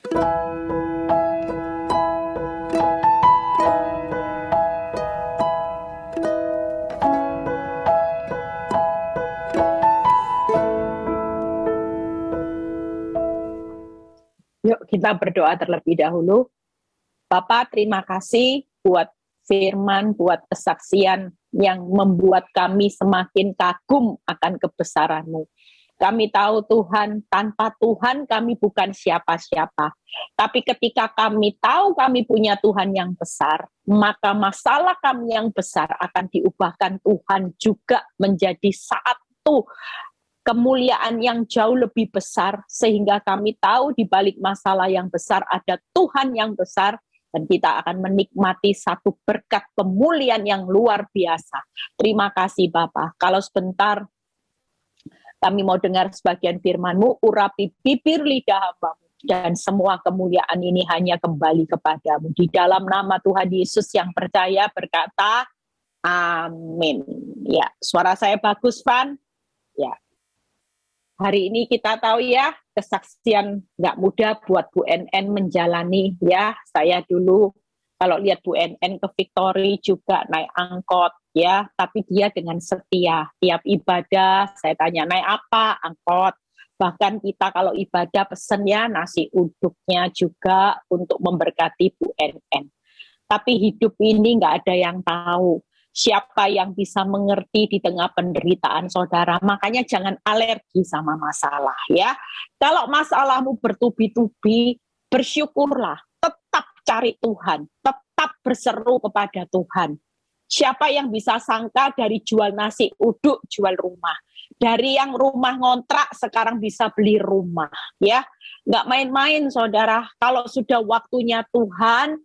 Yuk kita berdoa terlebih dahulu. Bapak, terima kasih buat firman, buat kesaksian yang membuat kami semakin kagum akan kebesaran-Mu. Kami tahu Tuhan, tanpa Tuhan kami bukan siapa-siapa. Tapi ketika kami tahu kami punya Tuhan yang besar, maka masalah kami yang besar akan diubahkan Tuhan juga menjadi satu kemuliaan yang jauh lebih besar, sehingga kami tahu di balik masalah yang besar ada Tuhan yang besar, dan kita akan menikmati satu berkat pemulihan yang luar biasa. Terima kasih Bapak. Kalau sebentar kami mau dengar sebagian firman-Mu, urapi bibir lidah hamba-Mu, dan semua kemuliaan ini hanya kembali kepadamu. Di dalam nama Tuhan Yesus yang percaya berkata, amin. Ya, suara saya bagus, Van? Ya. Hari ini kita tahu ya, kesaksian nggak mudah buat Bu NN menjalani ya. Saya dulu kalau lihat Bu NN ke Victory juga naik angkot ya, tapi dia dengan setia. Tiap ibadah saya tanya naik apa? Angkot. Bahkan kita kalau ibadah pesen ya nasi uduknya juga untuk memberkati Bu NN. Tapi hidup ini nggak ada yang tahu. Siapa yang bisa mengerti di tengah penderitaan saudara? Makanya jangan alergi sama masalah ya. Kalau masalahmu bertubi-tubi, bersyukurlah. Tetap cari Tuhan. Tetap berseru kepada Tuhan. Siapa yang bisa sangka dari jual nasi uduk, jual rumah. Dari yang rumah ngontrak, sekarang bisa beli rumah. Ya, nggak main-main saudara. Kalau sudah waktunya Tuhan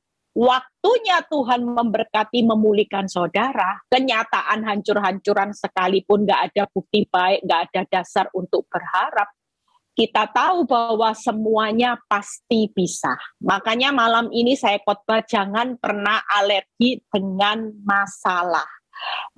memberkati, memulihkan saudara, kenyataan hancur-hancuran sekalipun nggak ada bukti baik, nggak ada dasar untuk berharap, kita tahu bahwa semuanya pasti bisa. Makanya malam ini saya khotbah jangan pernah alergi dengan masalah.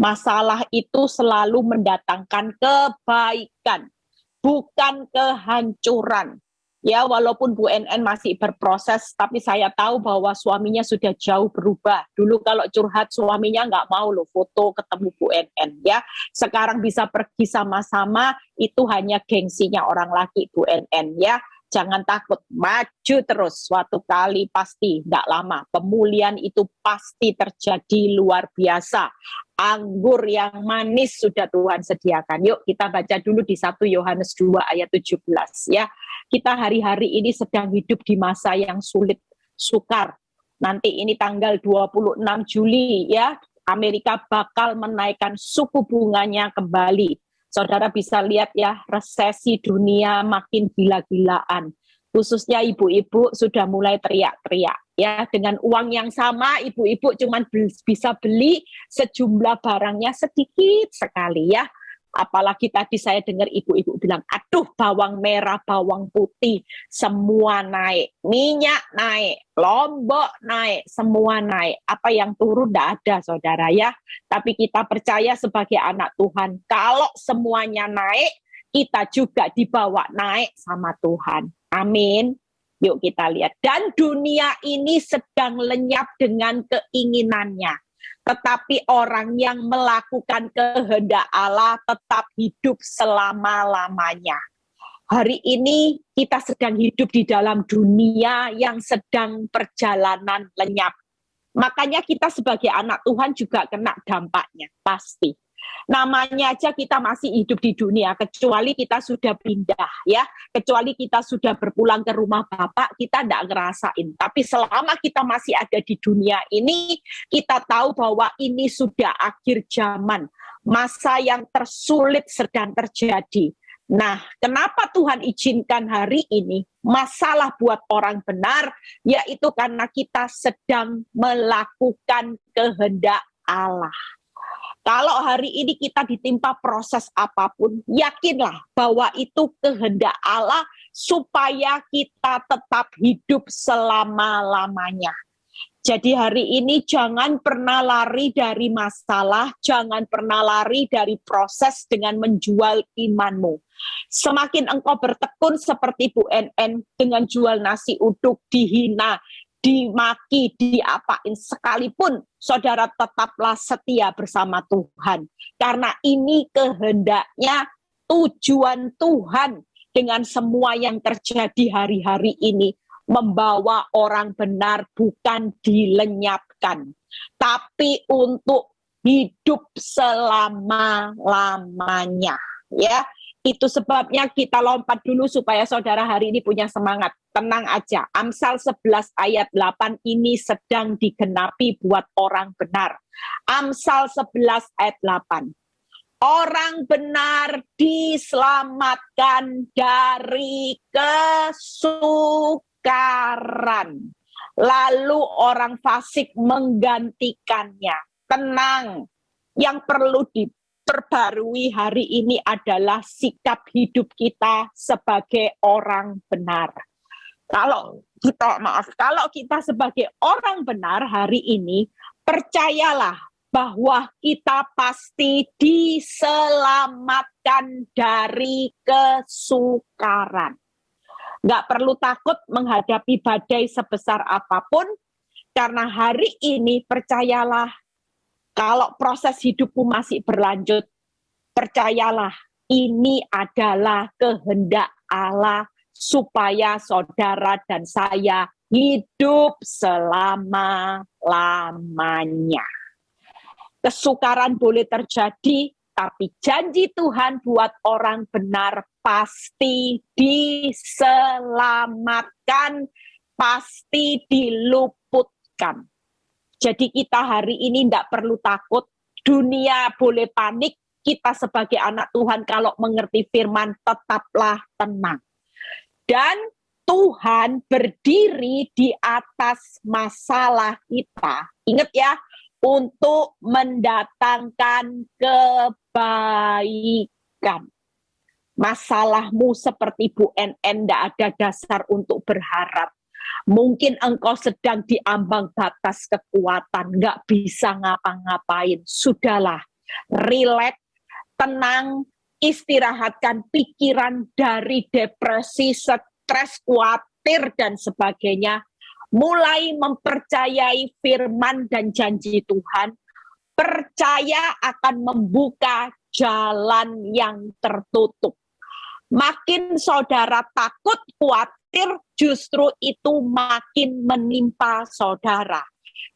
Masalah itu selalu mendatangkan kebaikan, bukan kehancuran. Ya, walaupun Bu NN masih berproses, tapi saya tahu bahwa suaminya sudah jauh berubah. Dulu kalau curhat suaminya nggak mau loh foto ketemu Bu NN ya. Sekarang bisa pergi sama-sama, itu hanya gengsinya orang laki Bu NN ya. Jangan takut, maju terus. Suatu kali pasti, nggak lama. Pemulihan itu pasti terjadi luar biasa. Anggur yang manis sudah Tuhan sediakan. Yuk kita baca dulu di 1 Yohanes 2 ayat 17 ya. Kita hari-hari ini sedang hidup di masa yang sulit, sukar. Nanti ini tanggal 26 Juli ya, Amerika bakal menaikkan suku bunganya kembali. Saudara bisa lihat ya, resesi dunia makin gila-gilaan. Khususnya ibu-ibu sudah mulai teriak-teriak. Ya, dengan uang yang sama, ibu-ibu cuma bisa beli sejumlah barangnya sedikit sekali ya. Apalagi tadi saya dengar ibu-ibu bilang, aduh bawang merah, bawang putih, semua naik. Minyak naik, lombok naik, semua naik. Apa yang turun tidak ada saudara ya. Tapi kita percaya sebagai anak Tuhan, kalau semuanya naik, kita juga dibawa naik sama Tuhan. Amin. Yuk kita lihat. Dan dunia ini sedang lenyap dengan keinginannya. Tetapi orang yang melakukan kehendak Allah tetap hidup selama-lamanya. Hari ini kita sedang hidup di dalam dunia yang sedang perjalanan lenyap. Makanya kita sebagai anak Tuhan juga kena dampaknya, pasti. Namanya aja kita masih hidup di dunia, kecuali kita sudah pindah ya, kecuali kita sudah berpulang ke rumah Bapak, kita tidak ngerasain. Tapi selama kita masih ada di dunia ini, kita tahu bahwa ini sudah akhir zaman, masa yang tersulit sedang terjadi. Nah, kenapa Tuhan izinkan hari ini masalah buat orang benar, yaitu karena kita sedang melakukan kehendak Allah. Kalau hari ini kita ditimpa proses apapun, yakinlah bahwa itu kehendak Allah supaya kita tetap hidup selama-lamanya. Jadi hari ini jangan pernah lari dari masalah, jangan pernah lari dari proses dengan menjual imanmu. Semakin engkau bertekun seperti Bu NN dengan jual nasi uduk, dihina, dimaki, diapain sekalipun, saudara tetaplah setia bersama Tuhan. Karena ini kehendaknya, tujuan Tuhan dengan semua yang terjadi hari-hari ini, membawa orang benar bukan dilenyapkan, tapi untuk hidup selama-lamanya. Ya, itu sebabnya kita lompat dulu supaya saudara hari ini punya semangat. Tenang aja, Amsal 11 ayat 8 ini sedang digenapi buat orang benar. Amsal 11 ayat 8. Orang benar diselamatkan dari kesukaran, lalu orang fasik menggantikannya. Tenang, yang perlu diperbarui hari ini adalah sikap hidup kita sebagai orang benar. Kalau kita sebagai orang benar hari ini, percayalah bahwa kita pasti diselamatkan dari kesukaran. Nggak perlu takut menghadapi badai sebesar apapun, karena hari ini percayalah, kalau proses hidupmu masih berlanjut, percayalah ini adalah kehendak Allah supaya saudara dan saya hidup selama-lamanya. Kesukaran boleh terjadi, tapi janji Tuhan buat orang benar pasti diselamatkan, pasti diluputkan. Jadi kita hari ini tidak perlu takut, dunia boleh panik, kita sebagai anak Tuhan kalau mengerti firman tetaplah tenang. Dan Tuhan berdiri di atas masalah kita. Ingat ya, untuk mendatangkan kebaikan. Masalahmu seperti Bu NN tidak ada dasar untuk berharap. Mungkin engkau sedang diambang batas kekuatan, nggak bisa ngapa-ngapain. Sudahlah, rileks, tenang, istirahatkan pikiran dari depresi, stres, khawatir, dan sebagainya. Mulai mempercayai firman dan janji Tuhan, percaya akan membuka jalan yang tertutup. Makin saudara takut, khawatir, justru itu makin menimpa saudara.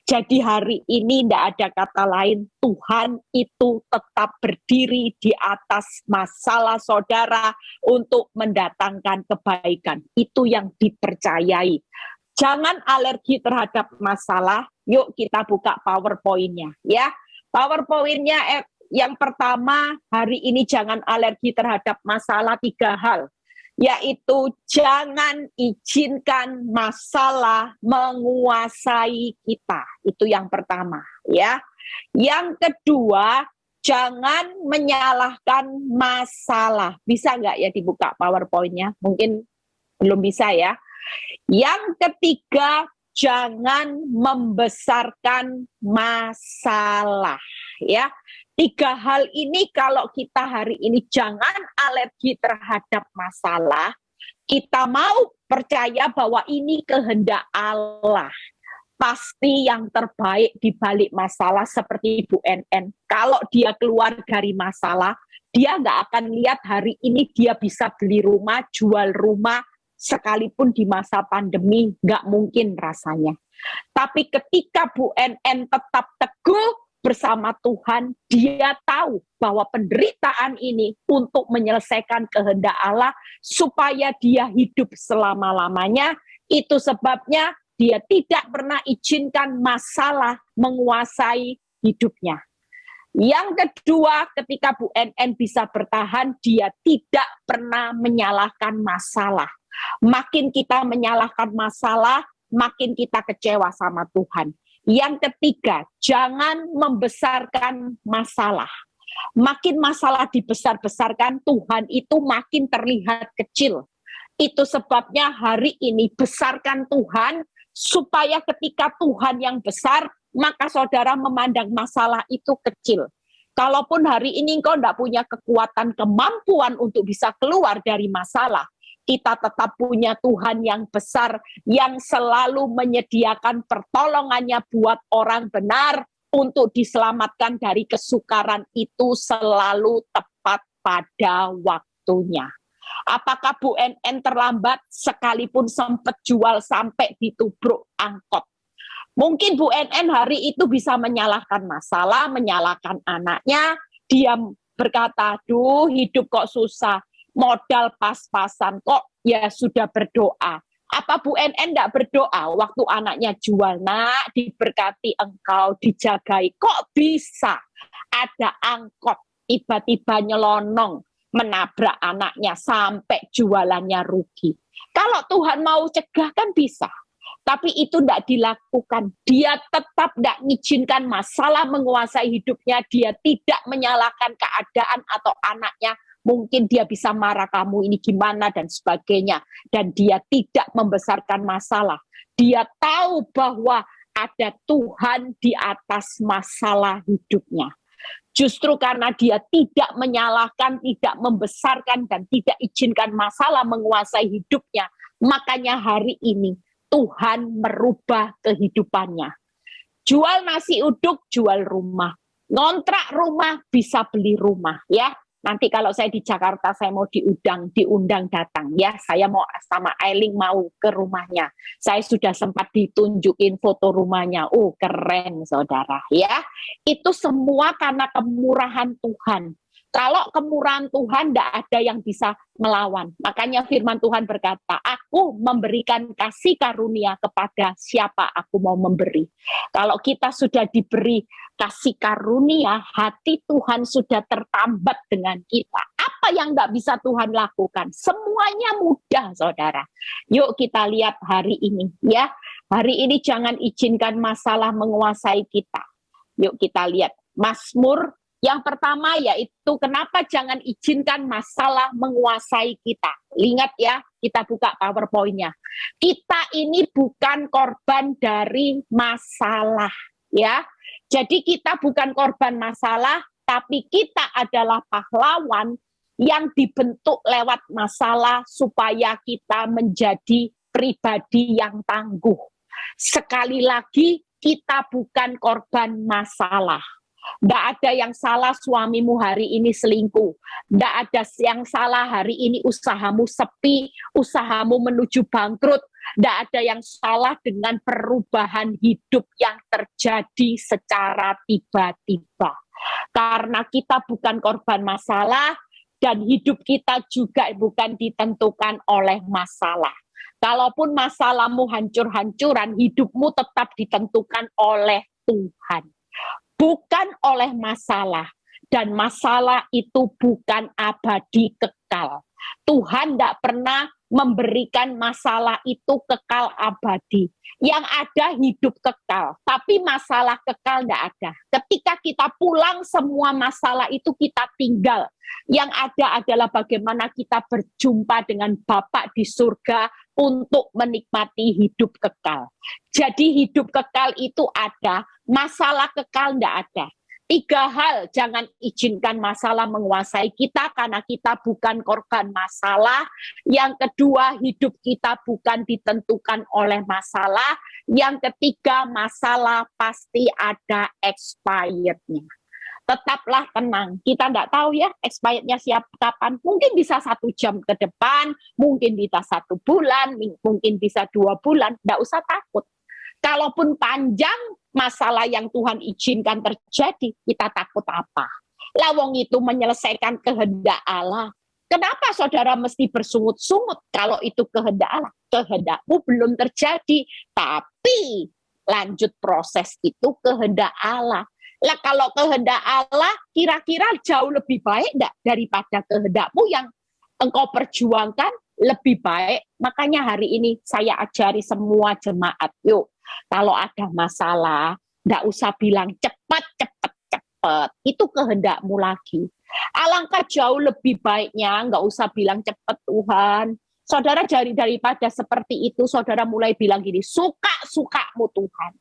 Jadi hari ini tidak ada kata lain, Tuhan itu tetap berdiri di atas masalah saudara untuk mendatangkan kebaikan. Itu yang dipercayai. Jangan alergi terhadap masalah. Yuk kita buka PowerPoint-nya ya. PowerPoint-nya yang pertama, hari ini jangan alergi terhadap masalah 3 hal. Yaitu jangan izinkan masalah menguasai kita. Itu yang pertama ya. Yang kedua, jangan menyalahkan masalah. Bisa nggak ya dibuka PowerPoint-nya? Mungkin belum bisa ya. Yang ketiga, jangan membesarkan masalah ya. 3 hal ini kalau kita hari ini jangan alergi terhadap masalah, kita mau percaya bahwa ini kehendak Allah. Pasti yang terbaik di balik masalah seperti Ibu NN. Kalau dia keluar dari masalah, dia nggak akan lihat hari ini dia bisa beli rumah, jual rumah, sekalipun di masa pandemi, nggak mungkin rasanya. Tapi ketika Bu NN tetap teguh bersama Tuhan, dia tahu bahwa penderitaan ini untuk menyelesaikan kehendak Allah supaya dia hidup selama-lamanya. Itu sebabnya dia tidak pernah izinkan masalah menguasai hidupnya. Yang kedua, ketika Bu NN bisa bertahan, dia tidak pernah menyalahkan masalah. Makin kita menyalahkan masalah, makin kita kecewa sama Tuhan. Yang ketiga, jangan membesarkan masalah. Makin masalah dibesar-besarkan, Tuhan itu makin terlihat kecil. Itu sebabnya hari ini besarkan Tuhan, supaya ketika Tuhan yang besar, maka saudara memandang masalah itu kecil. Kalaupun hari ini engkau tidak punya kekuatan, kemampuan untuk bisa keluar dari masalah, kita tetap punya Tuhan yang besar, yang selalu menyediakan pertolongannya buat orang benar untuk diselamatkan dari kesukaran itu selalu tepat pada waktunya. Apakah Bu NN terlambat sekalipun sempat jual sampai ditubruk angkot? Mungkin Bu NN hari itu bisa menyalahkan masalah, menyalahkan anaknya, dia berkata, aduh hidup kok susah, modal pas-pasan kok, ya sudah berdoa. Apa Bu NN tidak berdoa waktu anaknya jual, nak diberkati engkau, dijagai, kok bisa ada angkot tiba-tiba nyelonong, menabrak anaknya sampai jualannya rugi. Kalau Tuhan mau cegah kan bisa. Tapi itu tidak dilakukan. Dia tetap tidak mengizinkan masalah menguasai hidupnya. Dia tidak menyalahkan keadaan atau anaknya. Mungkin dia bisa marah, kamu ini gimana dan sebagainya. Dan dia tidak membesarkan masalah. Dia tahu bahwa ada Tuhan di atas masalah hidupnya. Justru karena dia tidak menyalahkan, tidak membesarkan, dan tidak izinkan masalah menguasai hidupnya. Makanya hari ini Tuhan merubah kehidupannya. Jual nasi uduk, jual rumah. Ngontrak rumah, bisa beli rumah. Ya, nanti kalau saya di Jakarta, saya mau diundang datang. Ya, saya mau sama Ailing mau ke rumahnya. Saya sudah sempat ditunjukin foto rumahnya. Oh, keren, saudara. Ya, itu semua karena kemurahan Tuhan. Kalau kemurahan Tuhan, tidak ada yang bisa melawan. Makanya firman Tuhan berkata, aku memberikan kasih karunia kepada siapa aku mau memberi. Kalau kita sudah diberi kasih karunia, hati Tuhan sudah tertambat dengan kita. Apa yang tidak bisa Tuhan lakukan? Semuanya mudah, saudara. Yuk kita lihat hari ini. Ya, hari ini jangan izinkan masalah menguasai kita. Yuk kita lihat Mazmur. Yang pertama yaitu kenapa jangan izinkan masalah menguasai kita. Ingat ya, kita buka PowerPoint-nya. Kita ini bukan korban dari masalah, ya. Jadi kita bukan korban masalah, tapi kita adalah pahlawan yang dibentuk lewat masalah supaya kita menjadi pribadi yang tangguh. Sekali lagi, kita bukan korban masalah. Tidak ada yang salah suamimu hari ini selingkuh. Tidak ada yang salah hari ini usahamu sepi, usahamu menuju bangkrut. Tidak ada yang salah dengan perubahan hidup yang terjadi secara tiba-tiba. Karena kita bukan korban masalah dan hidup kita juga bukan ditentukan oleh masalah. Kalaupun masalahmu hancur-hancuran, hidupmu tetap ditentukan oleh Tuhan. Bukan oleh masalah. Dan masalah itu bukan abadi kekal. Tuhan tidak pernah memberikan masalah itu kekal abadi. Yang ada hidup kekal. Tapi masalah kekal tidak ada. Ketika kita pulang, semua masalah itu kita tinggal. Yang ada adalah bagaimana kita berjumpa dengan Bapa di surga untuk menikmati hidup kekal. Jadi hidup kekal itu ada, masalah kekal tidak ada. 3 hal, jangan izinkan masalah menguasai kita karena kita bukan korban masalah. Yang kedua, hidup kita bukan ditentukan oleh masalah. Yang ketiga, masalah pasti ada expirednya. Tetaplah tenang, kita tidak tahu ya expirednya siap kapan, mungkin bisa 1 jam ke depan, mungkin bisa 1 bulan, mungkin bisa 2 bulan, tidak usah takut. Kalaupun panjang masalah yang Tuhan izinkan terjadi, kita takut apa? Lawong itu menyelesaikan kehendak Allah. Kenapa saudara mesti bersungut-sungut kalau itu kehendak Allah? Kehendakmu belum terjadi, tapi lanjut proses itu kehendak Allah. Lah kalau kehendak Allah kira-kira jauh lebih baik enggak daripada kehendakmu yang engkau perjuangkan lebih baik. Makanya hari ini saya ajari semua jemaat, yuk kalau ada masalah enggak usah bilang cepat. Itu kehendakmu lagi. Alangkah jauh lebih baiknya enggak usah bilang cepat Tuhan. Saudara daripada seperti itu, saudara mulai bilang gini, suka-sukamu Tuhan.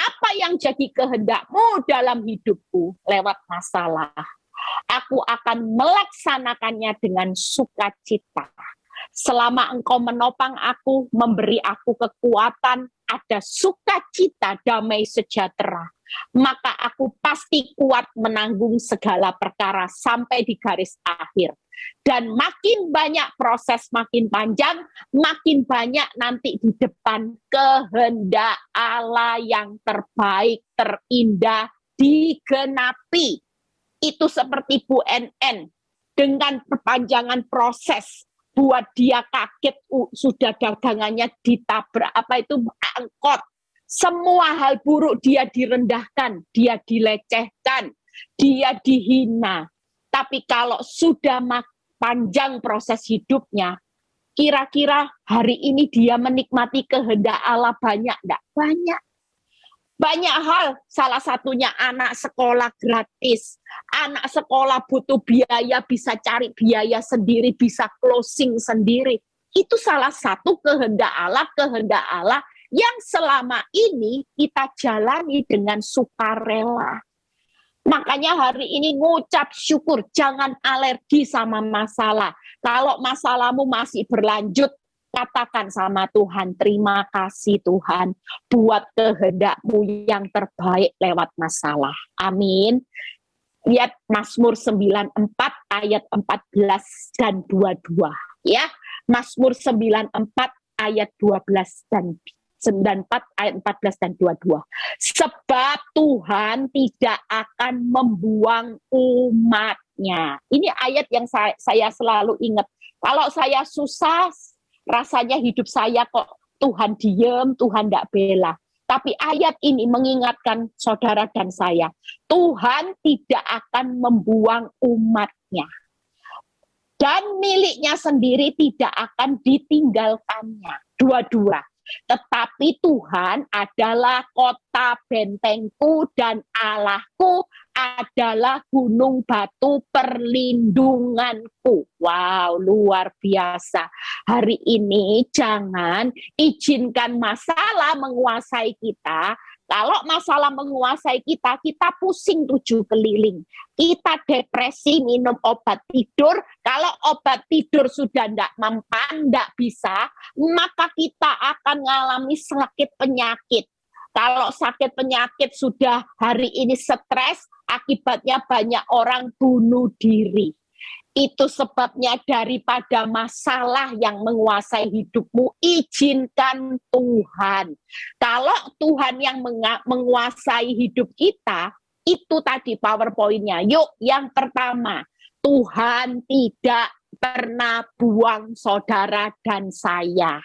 Apa yang jadi kehendak-Mu dalam hidupku lewat masalah? Aku akan melaksanakannya dengan sukacita. Selama Engkau menopang aku, memberi aku kekuatan, ada sukacita, damai sejahtera, maka aku pasti kuat menanggung segala perkara sampai di garis akhir. Dan makin banyak proses, makin panjang, makin banyak nanti di depan kehendak Allah yang terbaik, terindah, digenapi. Itu seperti Bu NN, dengan perpanjangan proses, buat dia kaget, sudah dagangannya ditabrak, angkot. Semua hal buruk dia direndahkan, dia dilecehkan, dia dihina. Tapi kalau sudah panjang proses hidupnya, kira-kira hari ini dia menikmati kehendak Allah banyak enggak? Banyak. Banyak hal, salah satunya anak sekolah gratis. Anak sekolah butuh biaya, bisa cari biaya sendiri, bisa closing sendiri. Itu salah satu kehendak Allah yang selama ini kita jalani dengan sukarela. Makanya hari ini ngucap syukur, jangan alergi sama masalah. Kalau masalahmu masih berlanjut, katakan sama Tuhan, terima kasih Tuhan buat kehendak-Mu yang terbaik lewat masalah. Amin. Lihat Mazmur 94 ayat 14 dan 22. Ya, Mazmur 94 ayat 12 dan 94 ayat 14 dan 22. Sebab Tuhan tidak akan membuang umat-Nya. Ini ayat yang saya selalu ingat. Kalau saya susah, rasanya hidup saya kok Tuhan diem, Tuhan tidak bela. Tapi ayat ini mengingatkan saudara dan saya, Tuhan tidak akan membuang umat-Nya. Dan miliknya sendiri tidak akan ditinggalkannya. Dua-dua. Tetapi Tuhan adalah kota bentengku dan Allahku adalah gunung batu perlindunganku. Wow, luar biasa. Hari ini jangan izinkan masalah menguasai kita. Kalau masalah menguasai kita, kita pusing 7 keliling. Kita depresi, minum obat tidur. Kalau obat tidur sudah tidak mempan, tidak bisa, maka kita akan mengalami sakit penyakit. Kalau sakit penyakit sudah hari ini stres, akibatnya banyak orang bunuh diri. Itu sebabnya daripada masalah yang menguasai hidupmu, izinkan Tuhan. Kalau Tuhan yang menguasai hidup kita, itu tadi PowerPoint-nya. Yuk, yang pertama, Tuhan tidak pernah buang saudara dan saya.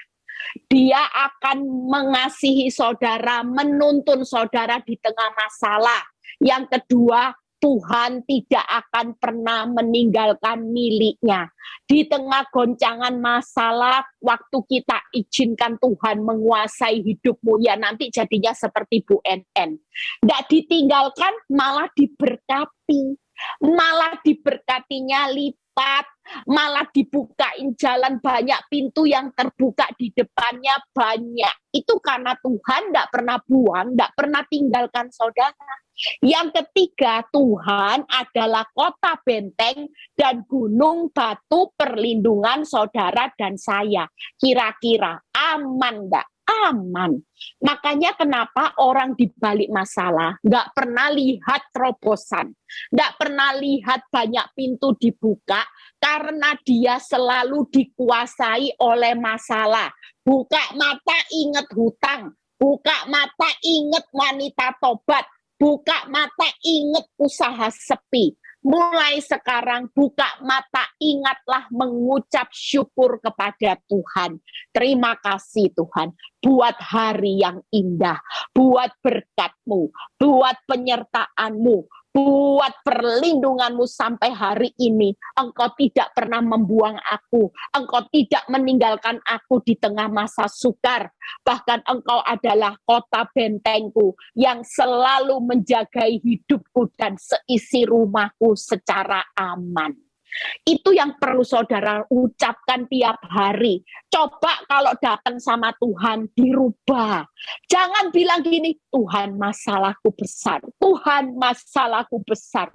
Dia akan mengasihi saudara, menuntun saudara di tengah masalah. Yang kedua, Tuhan tidak akan pernah meninggalkan miliknya. Di tengah goncangan masalah, waktu kita izinkan Tuhan menguasai hidupmu, ya nanti jadinya seperti Bu NN. Tidak ditinggalkan, malah diberkati. Malah diberkatinya lipat, malah dibukain jalan, banyak pintu yang terbuka di depannya banyak. Itu karena Tuhan tidak pernah buang, tidak pernah tinggalkan saudara. Yang ketiga, Tuhan adalah kota benteng dan gunung batu perlindungan saudara dan saya. Kira-kira aman enggak? Aman. Makanya kenapa orang di balik masalah nggak pernah lihat terobosan, nggak pernah lihat banyak pintu dibuka, karena dia selalu dikuasai oleh masalah. Buka mata ingat hutang, buka mata ingat wanita tobat, buka mata ingat usaha sepi. Mulai sekarang buka mata, ingatlah mengucap syukur kepada Tuhan. Terima kasih Tuhan buat hari yang indah, buat berkat-Mu, buat penyertaan-Mu, buat perlindungan-Mu sampai hari ini. Engkau tidak pernah membuang aku, Engkau tidak meninggalkan aku di tengah masa sukar. Bahkan Engkau adalah kota bentengku yang selalu menjaga hidupku dan seisi rumahku secara aman. Itu yang perlu saudara ucapkan tiap hari. Coba kalau datang sama Tuhan dirubah. Jangan bilang gini, Tuhan masalahku besar. Tuhan masalahku besar.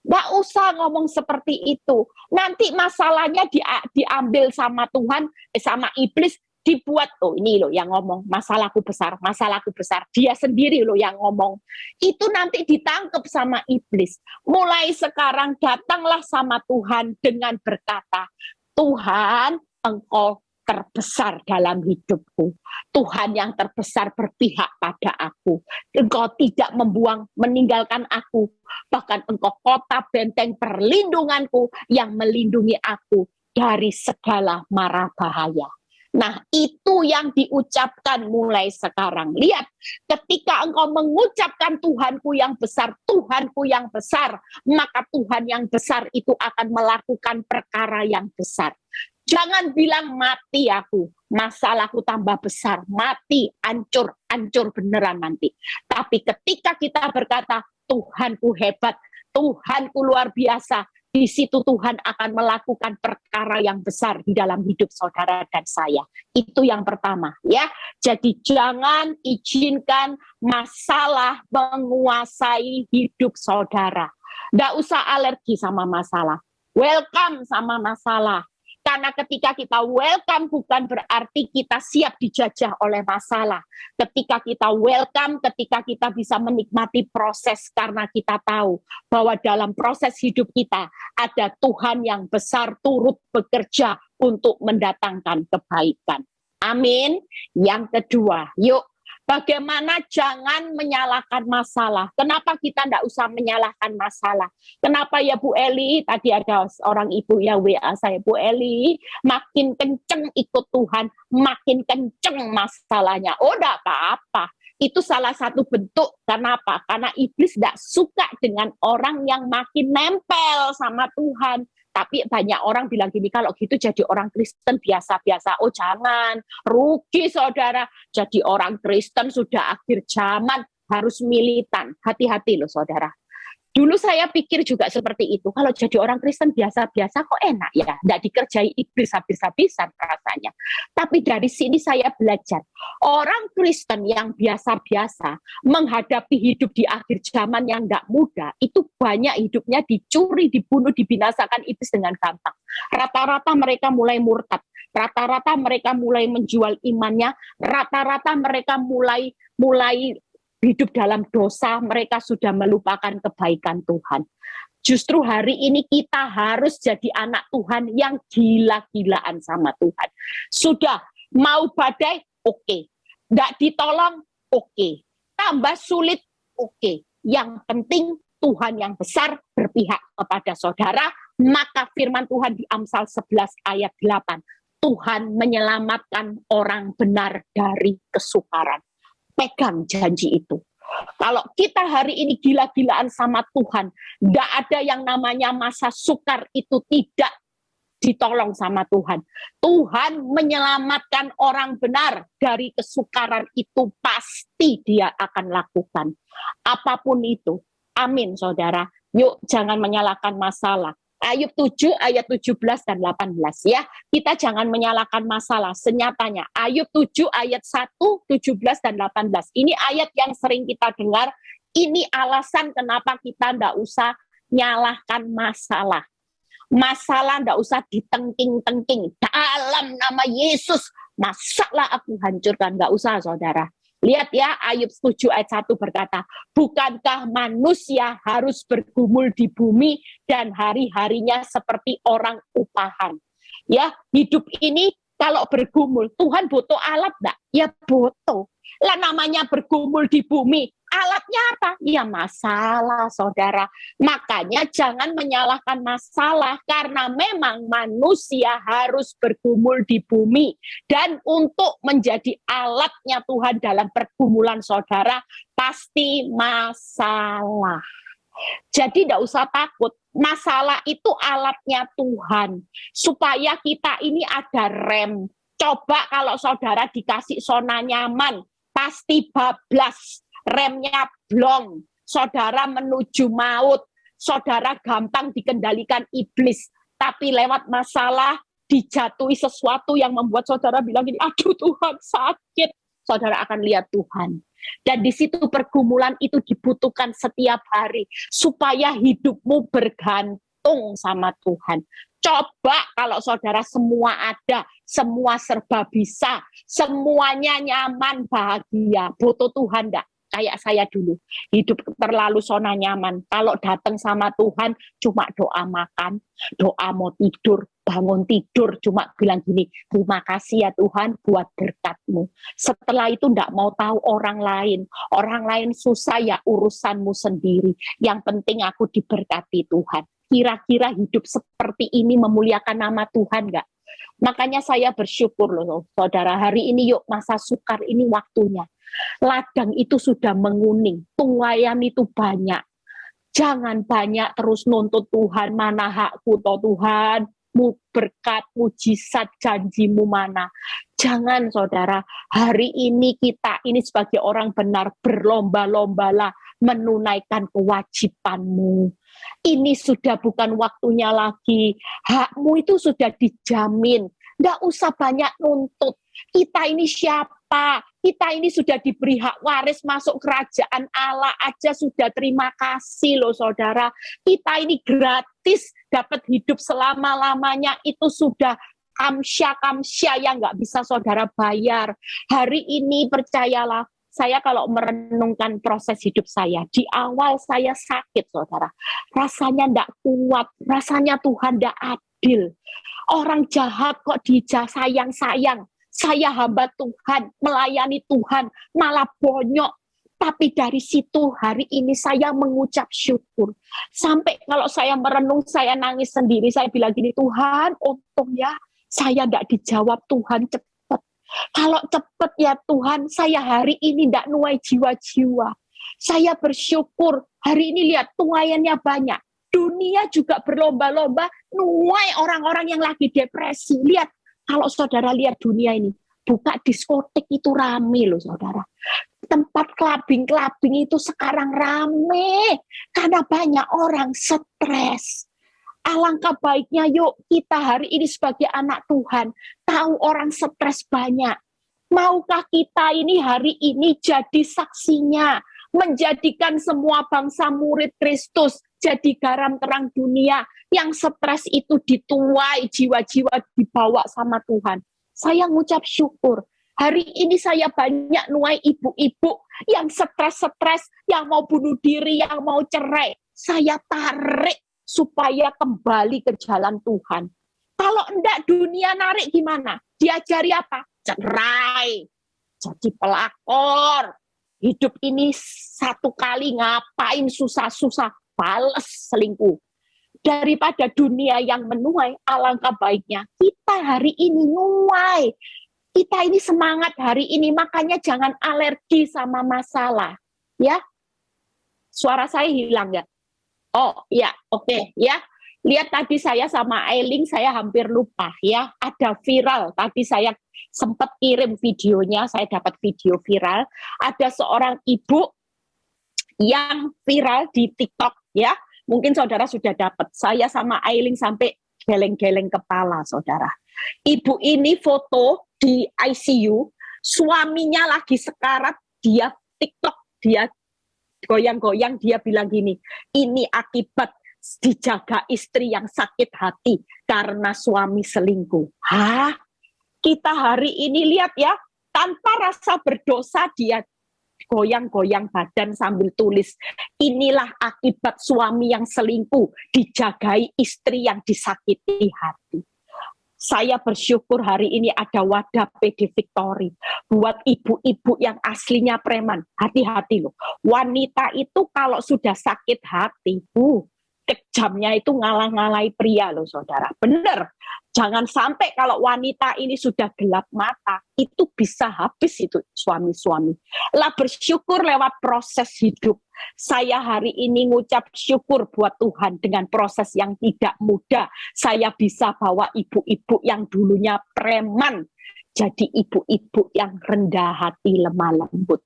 Nggak usah ngomong seperti itu. Nanti masalahnya diambil sama Tuhan, sama iblis, dibuat, oh ini loh yang ngomong, masalahku besar, masalahku besar. Dia sendiri loh yang ngomong. Itu nanti ditangkap sama iblis. Mulai sekarang datanglah sama Tuhan dengan berkata, Tuhan, Engkau terbesar dalam hidupku. Tuhan yang terbesar berpihak pada aku. Engkau tidak meninggalkan aku. Bahkan Engkau kota benteng perlindunganku yang melindungi aku dari segala mara bahaya. Nah, itu yang diucapkan mulai sekarang. Lihat, ketika engkau mengucapkan Tuhanku yang besar, Tuhanku yang besar, maka Tuhan yang besar itu akan melakukan perkara yang besar. Jangan bilang mati aku, masalahku tambah besar, mati, hancur beneran nanti. Tapi ketika kita berkata, Tuhanku hebat, Tuhanku luar biasa, di situ Tuhan akan melakukan perkara yang besar di dalam hidup saudara dan saya. Itu yang pertama, ya. Jadi jangan izinkan masalah menguasai hidup saudara. Nggak usah alergi sama masalah. Welcome sama masalah. Karena ketika kita welcome bukan berarti kita siap dijajah oleh masalah. Ketika kita welcome, ketika kita bisa menikmati proses karena kita tahu bahwa dalam proses hidup kita ada Tuhan yang besar turut bekerja untuk mendatangkan kebaikan. Amin. Yang kedua, yuk. Bagaimana jangan menyalahkan masalah. Kenapa kita tidak usah menyalahkan masalah? Kenapa ya Bu Eli? Tadi ada orang ibu ya WA saya, Bu Eli, makin kenceng ikut Tuhan, makin kenceng masalahnya. Oh, tidak apa-apa. Itu salah satu bentuk. Kenapa? Karena iblis tidak suka dengan orang yang makin nempel sama Tuhan. Tapi banyak orang bilang gini, kalau gitu jadi orang Kristen biasa-biasa. Oh jangan, rugi saudara. Jadi orang Kristen sudah akhir zaman, harus militan. Hati-hati loh saudara. Dulu saya pikir juga seperti itu. Kalau jadi orang Kristen biasa-biasa kok enak ya. Nggak dikerjai iblis habis-habisan rasanya. Tapi dari sini saya belajar. Orang Kristen yang biasa-biasa menghadapi hidup di akhir zaman yang nggak mudah. Itu banyak hidupnya dicuri, dibunuh, dibinasakan iblis dengan gampang. Rata-rata mereka mulai murtad. Rata-rata mereka mulai menjual imannya. Rata-rata mereka mulai hidup dalam dosa, mereka sudah melupakan kebaikan Tuhan. Justru hari ini kita harus jadi anak Tuhan yang gila-gilaan sama Tuhan. Sudah, mau badai, oke. Nggak ditolong, oke. Tambah sulit, oke. Yang penting Tuhan yang besar berpihak kepada saudara, maka firman Tuhan di Amsal 11 ayat 8. Tuhan menyelamatkan orang benar dari kesukaran. Pegang janji itu. Kalau kita hari ini gila-gilaan sama Tuhan, tidak ada yang namanya masa sukar itu tidak ditolong sama Tuhan. Tuhan menyelamatkan orang benar dari kesukaran itu pasti dia akan lakukan. Apapun itu. Amin saudara. Yuk jangan menyalahkan masalah. Ayub 7 ayat 17 dan 18 ya. Kita jangan menyalahkan masalah. Senyatanya Ayub 7 ayat 1, 17 dan 18. Ini ayat yang sering kita dengar. Ini alasan kenapa kita tidak usah nyalahkan masalah. Masalah tidak usah ditengking-tengking. Dalam nama Yesus, masalah aku hancurkan. Tidak usah saudara. Lihat ya, Ayub 7 ayat 1 berkata, bukankah manusia harus bergumul di bumi dan hari-harinya seperti orang upahan. Ya, hidup ini kalau bergumul, Tuhan butuh alat enggak? Ya butuh. Lah namanya bergumul di bumi, alatnya apa? Ya masalah saudara. Makanya jangan menyalahkan masalah karena memang manusia harus bergumul di bumi. Dan untuk menjadi alatnya Tuhan dalam pergumulan saudara, pasti masalah. Jadi tidak usah takut. Masalah itu alatnya Tuhan. Supaya kita ini ada rem. Coba kalau saudara dikasih zona nyaman, pasti bablas. Remnya blong, saudara menuju maut, saudara gampang dikendalikan iblis. Tapi lewat masalah, dijatuhi sesuatu yang membuat saudara bilang gini, aduh Tuhan sakit. Saudara akan lihat Tuhan. Dan di situ pergumulan itu dibutuhkan setiap hari. Supaya hidupmu bergantung sama Tuhan. Coba kalau saudara semua ada, semua serba bisa, semuanya nyaman, bahagia. Butuh Tuhan enggak? Kayak saya dulu, hidup terlalu zona nyaman. Kalau datang sama Tuhan, cuma doa makan, doa mau tidur, bangun tidur, cuma bilang gini, terima kasih ya Tuhan buat berkat-Mu. Setelah itu enggak mau tahu orang lain susah ya urusanmu sendiri. Yang penting aku diberkati Tuhan. Kira-kira hidup seperti ini memuliakan nama Tuhan enggak? Makanya saya bersyukur loh saudara, hari ini yuk masa sukar ini waktunya. Ladang itu sudah menguning, tuaian itu banyak. Jangan banyak terus nuntut Tuhan, mana hakku toh Tuhan, mu berkat, mujizat, janjimu mana. Jangan saudara, hari ini kita ini sebagai orang benar berlomba-lombalah menunaikan kewajibanmu. Ini sudah bukan waktunya lagi, hakmu itu sudah dijamin. Nggak usah banyak nuntut. Kita ini siapa? Kita ini sudah diberi hak waris masuk kerajaan Allah aja sudah terima kasih loh saudara. Kita ini gratis dapat hidup selama-lamanya itu sudah kamsya yang nggak bisa saudara bayar. Hari ini percayalah, saya kalau merenungkan proses hidup saya, di awal saya sakit saudara. Rasanya nggak kuat, rasanya Tuhan nggak adil. Orang jahat kok sayang-sayang. Saya hamba Tuhan, melayani Tuhan, malah bonyok. Tapi dari situ hari ini saya mengucap syukur. Sampai kalau saya merenung, saya nangis sendiri. Saya bilang gini, Tuhan, untung ya, saya tidak dijawab Tuhan cepat. Kalau cepat ya Tuhan, saya hari ini tidak nuai jiwa-jiwa. Saya bersyukur, hari ini lihat tuaiannya banyak. Dunia juga berlomba-lomba nuai orang-orang yang lagi depresi. Lihat. Kalau saudara lihat dunia ini, buka diskotek itu rame loh saudara. Tempat clubbing itu sekarang rame. Karena banyak orang stres. Alangkah baiknya yuk kita hari ini sebagai anak Tuhan, tahu orang stres banyak. Maukah kita ini hari ini jadi saksinya, menjadikan semua bangsa murid Kristus, jadi garam terang dunia, yang stres itu dituai, jiwa-jiwa dibawa sama Tuhan. Saya ngucap syukur. Hari ini saya banyak nuai ibu-ibu yang stres-stres, yang mau bunuh diri, yang mau cerai. Saya tarik supaya kembali ke jalan Tuhan. Kalau enggak dunia narik gimana? Diajari apa? Cerai, jadi pelakor. Hidup ini satu kali ngapain susah-susah, balas selingkuh. Daripada dunia yang menuai, alangkah baiknya kita hari ini nuai. Kita ini semangat hari ini, makanya jangan alergi sama masalah. Ya, suara saya hilang nggak? Oh ya, oke. Ya. Lihat tadi saya sama Ailing, saya hampir lupa ya. Ada viral, tadi saya sempat kirim videonya, saya dapat video viral. Ada seorang ibu yang viral di TikTok ya. Mungkin saudara sudah dapat. Saya sama Ailing sampai geleng-geleng kepala, saudara. Ibu ini foto di ICU, suaminya lagi sekarat, dia TikTok, dia goyang-goyang, dia bilang gini, ini akibat dijaga istri yang sakit hati karena suami selingkuh. Hah? Kita hari ini lihat ya, tanpa rasa berdosa dia goyang-goyang badan sambil tulis, inilah akibat suami yang selingkuh, dijagai istri yang disakiti hati. Saya bersyukur hari ini ada wadah PD Victory buat ibu-ibu yang aslinya preman. Hati-hati loh, wanita itu kalau sudah sakit hati, kejamnya itu ngalah-ngalahi pria loh saudara. Bener, jangan sampai kalau wanita ini sudah gelap mata, itu bisa habis itu suami-suami. Lah bersyukur lewat proses hidup. Saya hari ini ngucap syukur buat Tuhan dengan proses yang tidak mudah. Saya bisa bawa ibu-ibu yang dulunya preman, jadi ibu-ibu yang rendah hati, lemah lembut.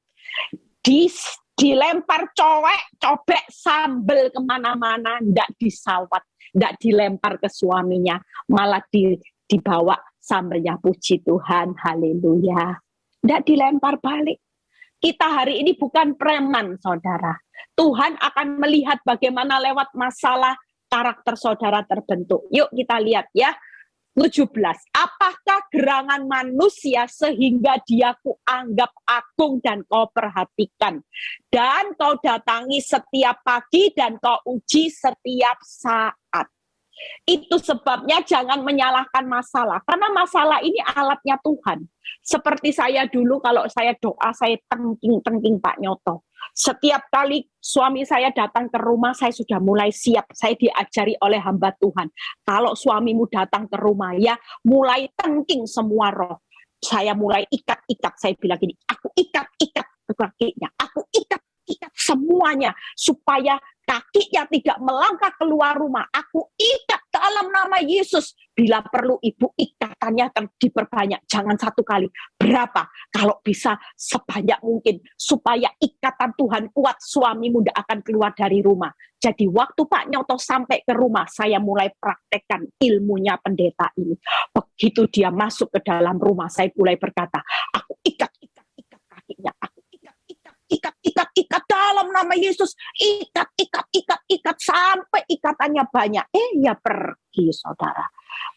Dilempar cobek sambel kemana-mana, ndak disawat. Tidak dilempar ke suaminya, malah dibawa sambelnya. Puji Tuhan, haleluya. Tidak dilempar balik. Kita hari ini bukan preman, saudara. Tuhan akan melihat bagaimana lewat masalah karakter saudara terbentuk. Yuk kita lihat ya. 17. Apakah gerangan manusia sehingga dia kuanggap agung dan kau perhatikan. Dan kau datangi setiap pagi dan kau uji setiap saat. Itu sebabnya jangan menyalahkan masalah. Karena masalah ini alatnya Tuhan. Seperti saya dulu kalau saya doa, saya tengking Pak Nyoto. Setiap kali suami saya datang ke rumah, saya sudah mulai siap. Saya diajari oleh hamba Tuhan. Kalau suamimu datang ke rumah, ya mulai tengking semua roh. Saya mulai ikat-ikat. Saya bilang gini, aku ikat-ikat kakinya. Aku ikat-ikat semuanya. Supaya kakinya tidak melangkah keluar rumah. Aku ikat dalam nama Yesus. Bila perlu ibu ikatannya diperbanyak. Jangan satu kali. Berapa? Kalau bisa sebanyak mungkin. Supaya ikatan Tuhan kuat. Suamimu tidak akan keluar dari rumah. Jadi waktu Pak Nyoto sampai ke rumah. Saya mulai praktekkan ilmunya pendeta ini. Begitu dia masuk ke dalam rumah. Saya mulai berkata. Aku ikat kakinya. Aku ikat dalam nama Yesus, ikat sampai ikatannya banyak. Ya pergi saudara.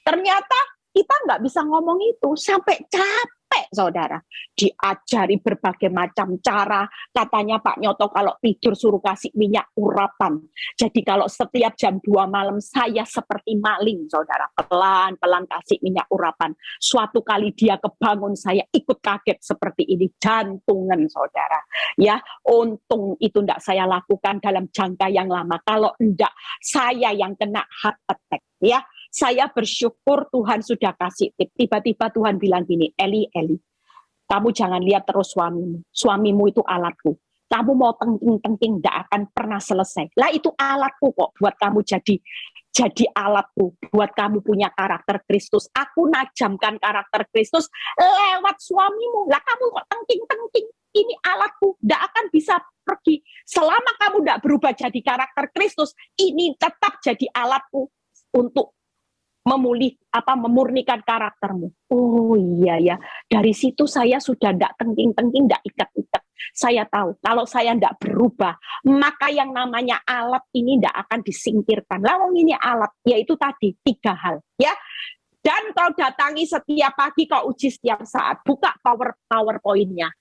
Ternyata kita nggak bisa ngomong itu sampai capek saudara. Diajari berbagai macam cara. Katanya Pak Nyoto kalau tidur suruh kasih minyak urapan. Jadi kalau setiap jam 2 malam saya seperti maling saudara. Pelan-pelan kasih minyak urapan. Suatu kali dia kebangun saya ikut kaget seperti ini. Jantungan saudara. Ya, untung itu tidak saya lakukan dalam jangka yang lama. Kalau enggak, saya yang kena heart attack. Ya, saya bersyukur Tuhan sudah kasih tip. Tiba-tiba Tuhan bilang gini, Eli, kamu jangan lihat terus suamimu. Suamimu itu alatku. Kamu mau tengking-tengking, tidak akan pernah selesai. Lah itu alatku kok, buat kamu jadi alatku. Buat kamu punya karakter Kristus. Aku najamkan karakter Kristus lewat suamimu. Lah kamu kok tengking-tengking. Ini alatku, tidak akan bisa pergi. Selama kamu tidak berubah jadi karakter Kristus, ini tetap jadi alatku untuk memurnikan karaktermu. Oh iya ya, dari situ saya sudah tidak tengking-tengking, tidak ikat-ikat. Saya tahu, kalau saya tidak berubah, maka yang namanya alat ini tidak akan disingkirkan. Lawang ini alat, yaitu tadi 3 hal. Ya. Dan kau datangi setiap pagi, kau uji setiap saat. Buka PowerPoint-nya.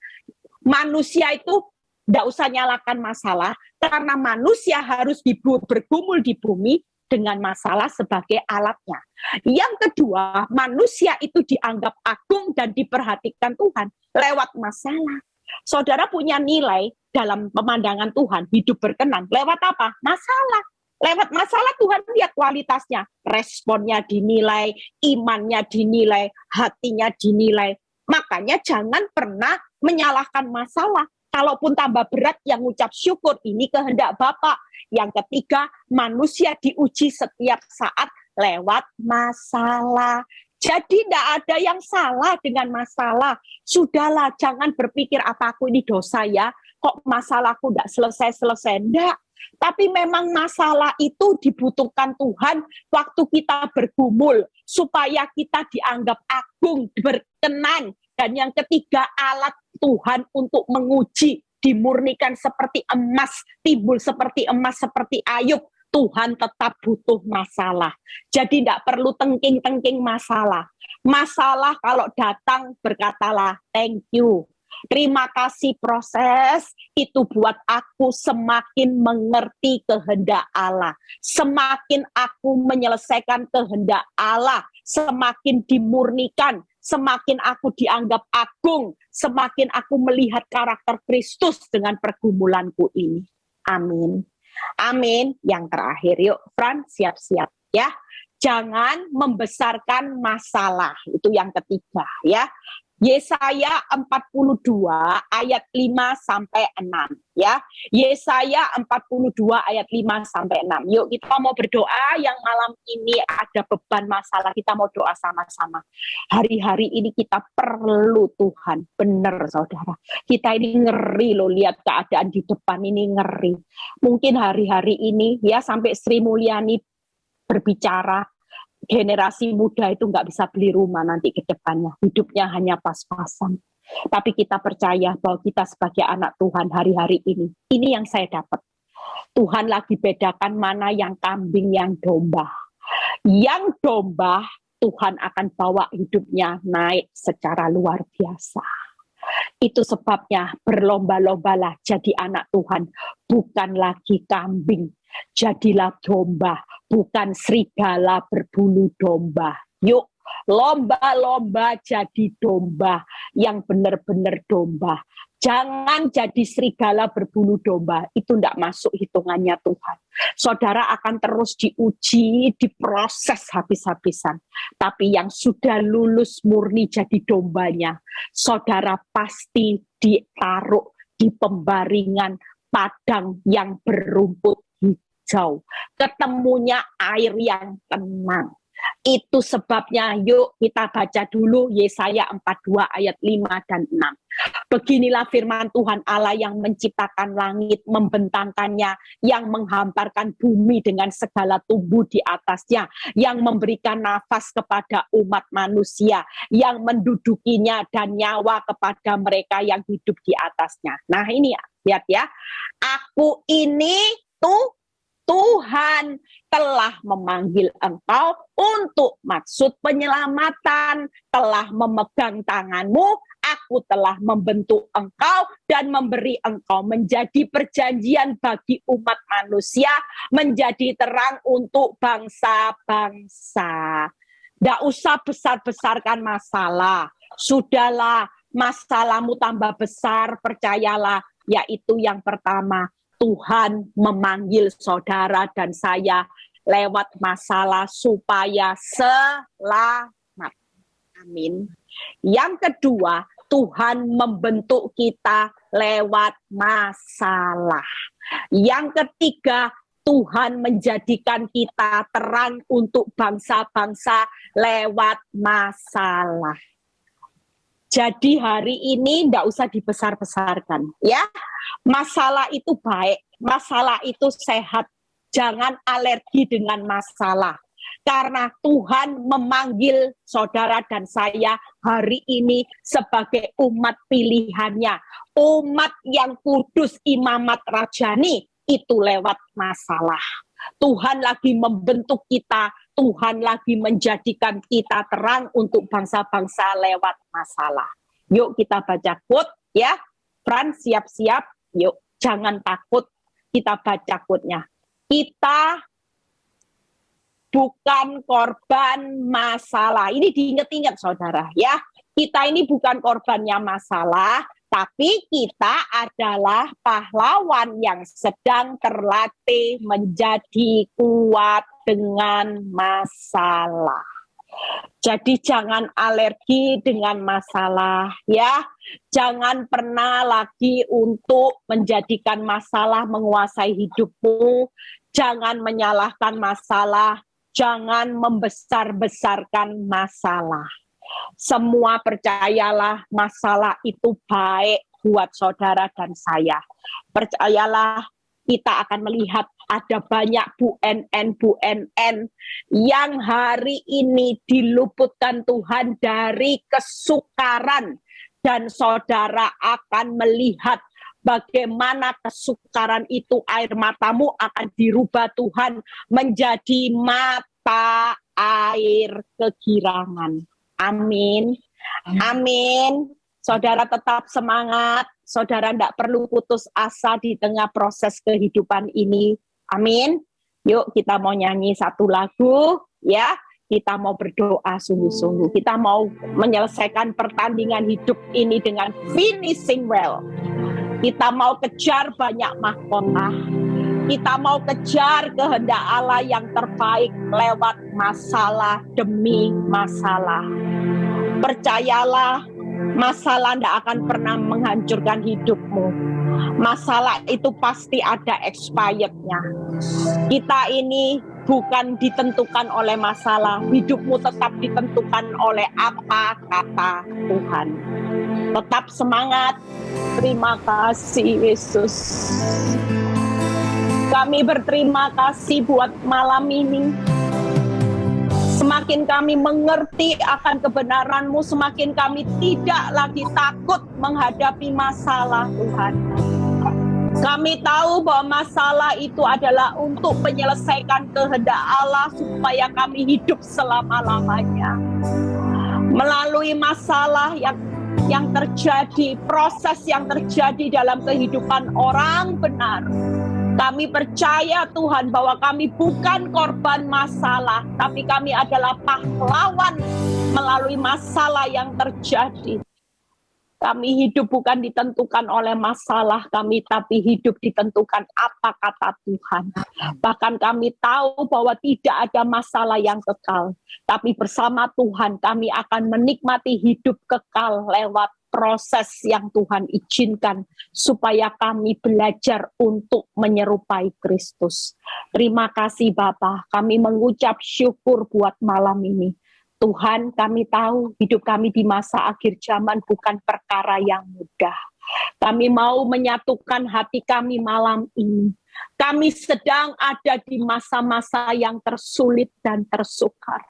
Manusia itu tidak usah nyalakan masalah, karena manusia harus bergumul di bumi dengan masalah sebagai alatnya. Yang kedua, manusia itu dianggap agung dan diperhatikan Tuhan lewat masalah. Saudara punya nilai dalam pemandangan Tuhan, hidup berkenan. Lewat apa? Masalah. Lewat masalah Tuhan lihat kualitasnya. Responnya dinilai, imannya dinilai, hatinya dinilai. Makanya jangan pernah menyalahkan masalah. Kalaupun tambah berat, yang ucap syukur, ini kehendak Bapa. Yang ketiga, manusia diuji setiap saat lewat masalah. Jadi tidak ada yang salah dengan masalah. Sudahlah, jangan berpikir apa aku ini dosa ya. Kok masalahku tidak selesai-selesai. Tidak. Tapi memang masalah itu dibutuhkan Tuhan waktu kita bergumul. Supaya kita dianggap agung, berkenan. Dan yang ketiga, alat Tuhan untuk menguji, dimurnikan seperti emas, timbul seperti emas, seperti Ayub. Tuhan tetap butuh masalah. Jadi tidak perlu tengking-tengking masalah. Masalah kalau datang berkatalah, thank you. Terima kasih proses, itu buat aku semakin mengerti kehendak Allah. Semakin aku menyelesaikan kehendak Allah, semakin dimurnikan. Semakin aku dianggap agung, semakin aku melihat karakter Kristus dengan pergumulanku ini. Amin. Amin. Yang terakhir, yuk Fran, siap-siap ya. Jangan membesarkan masalah. Itu yang ketiga ya. Yesaya 42 ayat 5 sampai 6 ya. Yesaya 42 ayat 5 sampai 6. Yuk kita mau berdoa yang malam ini ada beban masalah, kita mau doa sama-sama. Hari-hari ini kita perlu Tuhan. Benar saudara. Kita ini ngeri loh lihat keadaan di depan ini ngeri. Mungkin hari-hari ini ya sampai Sri Mulyani berbicara, generasi muda itu nggak bisa beli rumah nanti ke depannya. Hidupnya hanya pas-pasan. Tapi kita percaya bahwa kita sebagai anak Tuhan hari-hari ini yang saya dapat. Tuhan lagi bedakan mana yang kambing, yang domba. Yang domba, Tuhan akan bawa hidupnya naik secara luar biasa. Itu sebabnya berlomba-lombalah jadi anak Tuhan. Bukan lagi kambing, jadilah domba. Bukan serigala berbulu domba. Yuk, lomba-lomba jadi domba yang benar-benar domba. Jangan jadi serigala berbulu domba, itu tidak masuk hitungannya Tuhan. Saudara akan terus diuji, diproses habis-habisan. Tapi yang sudah lulus murni jadi dombanya, saudara pasti ditaruh di pembaringan padang yang berumput hijau. Ketemunya air yang tenang. Itu sebabnya yuk kita baca dulu Yesaya 42 ayat 5 dan 6. Beginilah firman Tuhan Allah yang menciptakan langit, membentangkannya, yang menghamparkan bumi dengan segala tumbuh di atasnya, yang memberikan nafas kepada umat manusia, yang mendudukinya dan nyawa kepada mereka yang hidup di atasnya. Nah ini lihat ya, aku ini Tuhan telah memanggil engkau untuk maksud penyelamatan, telah memegang tanganmu, aku telah membentuk engkau dan memberi engkau menjadi perjanjian bagi umat manusia, menjadi terang untuk bangsa-bangsa. Tidak usah besar-besarkan masalah, sudahlah masalahmu tambah besar, percayalah, yaitu yang pertama, Tuhan memanggil saudara dan saya lewat masalah supaya selamat. Amin. Yang kedua, Tuhan membentuk kita lewat masalah. Yang ketiga, Tuhan menjadikan kita terang untuk bangsa-bangsa lewat masalah. Jadi hari ini tidak usah dibesar-besarkan, ya. Masalah itu baik, masalah itu sehat. Jangan alergi dengan masalah. Karena Tuhan memanggil saudara dan saya hari ini sebagai umat pilihannya. Umat yang kudus, imamat rajani, itu lewat masalah. Tuhan lagi membentuk kita, Tuhan lagi menjadikan kita terang untuk bangsa-bangsa lewat masalah. Yuk kita baca quote ya. Fran, siap-siap. Yuk, jangan takut. Kita baca quote-nya. Kita bukan korban masalah. Ini diingat-ingat saudara ya. Kita ini bukan korbannya masalah, tapi kita adalah pahlawan yang sedang terlatih menjadi kuat dengan masalah. Jadi jangan alergi dengan masalah ya. Jangan pernah lagi untuk menjadikan masalah menguasai hidupmu. Jangan menyalahkan masalah. Jangan membesar-besarkan masalah. Semua percayalah masalah itu baik buat saudara dan saya. Percayalah kita akan melihat ada banyak BUNN yang hari ini diluputkan Tuhan dari kesukaran. Dan saudara akan melihat bagaimana kesukaran itu air matamu akan dirubah Tuhan menjadi mata air kegirangan. Amin. Amin. Saudara tetap semangat. Saudara tidak perlu putus asa di tengah proses kehidupan ini. Amin. Yuk kita mau nyanyi satu lagu. Ya, kita mau berdoa sungguh-sungguh. Kita mau menyelesaikan pertandingan hidup ini dengan finishing well. Kita mau kejar banyak mahkota. Kita mau kejar kehendak Allah yang terbaik lewat masalah demi masalah. Percayalah, masalah tidak akan pernah menghancurkan hidupmu. Masalah itu pasti ada expirednya. Kita ini bukan ditentukan oleh masalah. Hidupmu tetap ditentukan oleh apa kata Tuhan. Tetap semangat. Terima kasih Yesus. Kami berterima kasih buat malam ini. Semakin kami mengerti akan kebenaran-Mu, semakin kami tidak lagi takut menghadapi masalah, Tuhan. Kami tahu bahwa masalah itu adalah untuk menyelesaikan kehendak Allah supaya kami hidup selama-lamanya. Melalui masalah yang terjadi, proses yang terjadi dalam kehidupan orang benar, kami percaya Tuhan bahwa kami bukan korban masalah, tapi kami adalah pahlawan melalui masalah yang terjadi. Kami hidup bukan ditentukan oleh masalah kami, tapi hidup ditentukan apa kata Tuhan. Bahkan kami tahu bahwa tidak ada masalah yang kekal, tapi bersama Tuhan kami akan menikmati hidup kekal lewat proses yang Tuhan izinkan supaya kami belajar untuk menyerupai Kristus. Terima kasih Bapa, kami mengucap syukur buat malam ini. Tuhan, kami tahu hidup kami di masa akhir zaman bukan perkara yang mudah. Kami mau menyatukan hati kami malam ini. Kami sedang ada di masa-masa yang tersulit dan tersukar.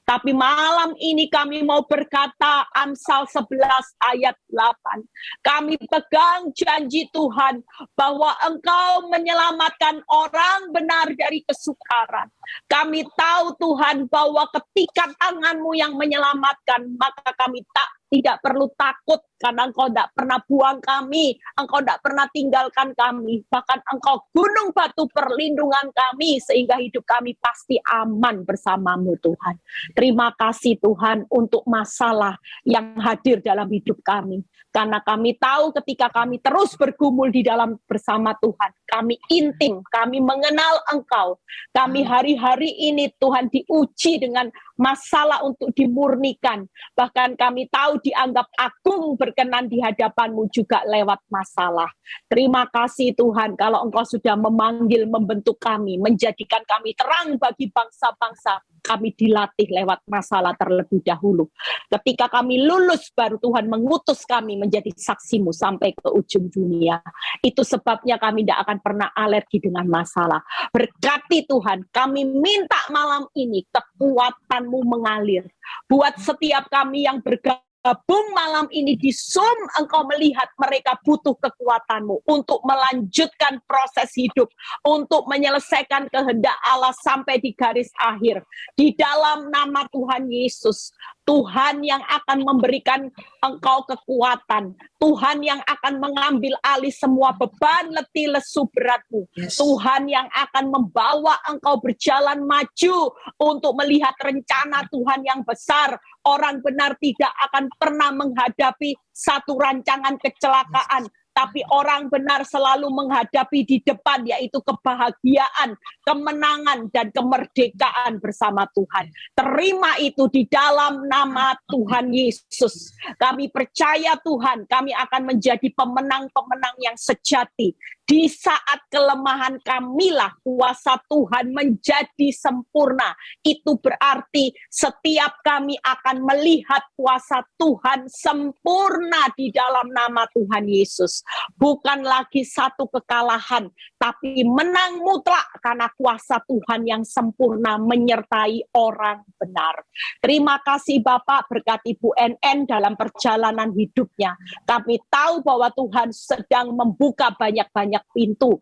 Tapi malam ini kami mau berkata Amsal 11 ayat 8. Kami pegang janji Tuhan bahwa Engkau menyelamatkan orang benar dari kesukaran. Kami tahu Tuhan bahwa ketika tangan-Mu yang menyelamatkan, maka kami tidak perlu takut karena Engkau tidak pernah buang kami, Engkau tidak pernah tinggalkan kami, bahkan Engkau gunung batu perlindungan kami sehingga hidup kami pasti aman bersama-Mu Tuhan. Terima kasih Tuhan untuk masalah yang hadir dalam hidup kami. Karena kami tahu ketika kami terus bergumul di dalam bersama Tuhan, kami intim, kami mengenal Engkau. Kami hari-hari ini Tuhan diuji dengan masalah untuk dimurnikan. Bahkan kami tahu dianggap agung berkenan di hadapan-Mu juga lewat masalah. Terima kasih Tuhan kalau Engkau sudah memanggil, membentuk kami, menjadikan kami terang bagi bangsa-bangsa. Kami dilatih lewat masalah terlebih dahulu. Ketika kami lulus, baru Tuhan mengutus kami menjadi saksi-Mu sampai ke ujung dunia. Itu sebabnya kami tidak akan pernah alergi dengan masalah. Berkati Tuhan, kami minta malam ini kekuatan-Mu mengalir. Buat setiap kami yang bergabung malam ini di Zoom, Engkau melihat mereka butuh kekuatan-Mu untuk melanjutkan proses hidup, untuk menyelesaikan kehendak Allah sampai di garis akhir. Di dalam nama Tuhan Yesus, Tuhan yang akan memberikan Engkau kekuatan, Tuhan yang akan mengambil alih semua beban letih lesu berat-Mu, Tuhan yang akan membawa Engkau berjalan maju untuk melihat rencana Tuhan yang besar. Orang benar tidak akan pernah menghadapi satu rancangan kecelakaan, tapi orang benar selalu menghadapi di depan, yaitu kebahagiaan, kemenangan, dan kemerdekaan bersama Tuhan. Terima itu di dalam nama Tuhan Yesus. Kami percaya Tuhan, kami akan menjadi pemenang-pemenang yang sejati. Di saat kelemahan kamilah kuasa Tuhan menjadi sempurna. Itu berarti setiap kami akan melihat kuasa Tuhan sempurna di dalam nama Tuhan Yesus. Bukan lagi satu kekalahan, tapi menang mutlak karena kuasa Tuhan yang sempurna menyertai orang benar. Terima kasih Bapak, berkati Bu NN dalam perjalanan hidupnya. Kami tahu bahwa Tuhan sedang membuka banyak-banyak pintu,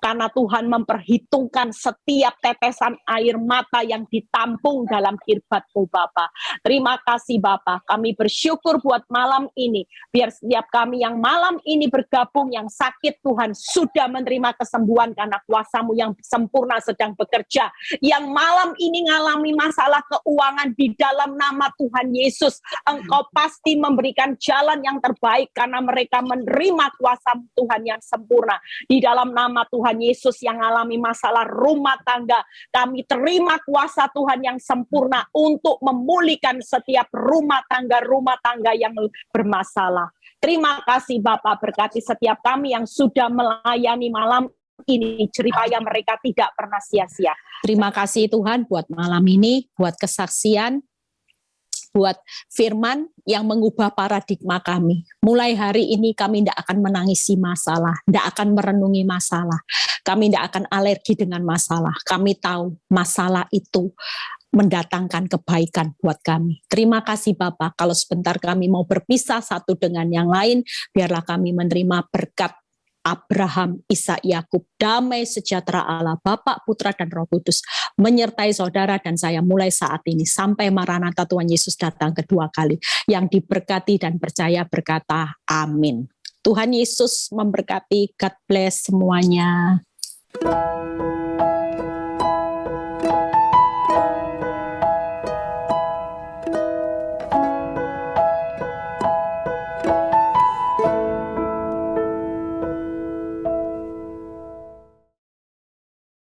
karena Tuhan memperhitungkan setiap tetesan air mata yang ditampung dalam kirbat-Mu Bapa. Terima kasih Bapa, kami bersyukur buat malam ini, biar setiap kami yang malam ini bergabung yang sakit, Tuhan sudah menerima kesembuhan karena kuasa-Mu yang sempurna sedang bekerja. Yang malam ini ngalami masalah keuangan, di dalam nama Tuhan Yesus, Engkau pasti memberikan jalan yang terbaik karena mereka menerima kuasa Tuhan yang sempurna. Di dalam nama Tuhan Yesus yang alami masalah rumah tangga, kami terima kuasa Tuhan yang sempurna untuk memulihkan setiap rumah tangga yang bermasalah. Terima kasih Bapak, berkati setiap kami yang sudah melayani malam ini, ceritanya mereka tidak pernah sia-sia. Terima kasih Tuhan buat malam ini, buat kesaksian, buat firman yang mengubah paradigma kami. Mulai hari ini kami tidak akan menangisi masalah, tidak akan merenungi masalah. Kami tidak akan alergi dengan masalah. Kami tahu masalah itu mendatangkan kebaikan buat kami. Terima kasih Bapa, kalau sebentar kami mau berpisah satu dengan yang lain, biarlah kami menerima berkat Abraham, Ishak, Yakub, damai sejahtera Allah, Bapa, Putra, dan Roh Kudus, menyertai saudara dan saya mulai saat ini, sampai Maranatha Tuhan Yesus datang kedua kali. Yang diberkati dan percaya berkata, amin. Tuhan Yesus memberkati, God bless semuanya.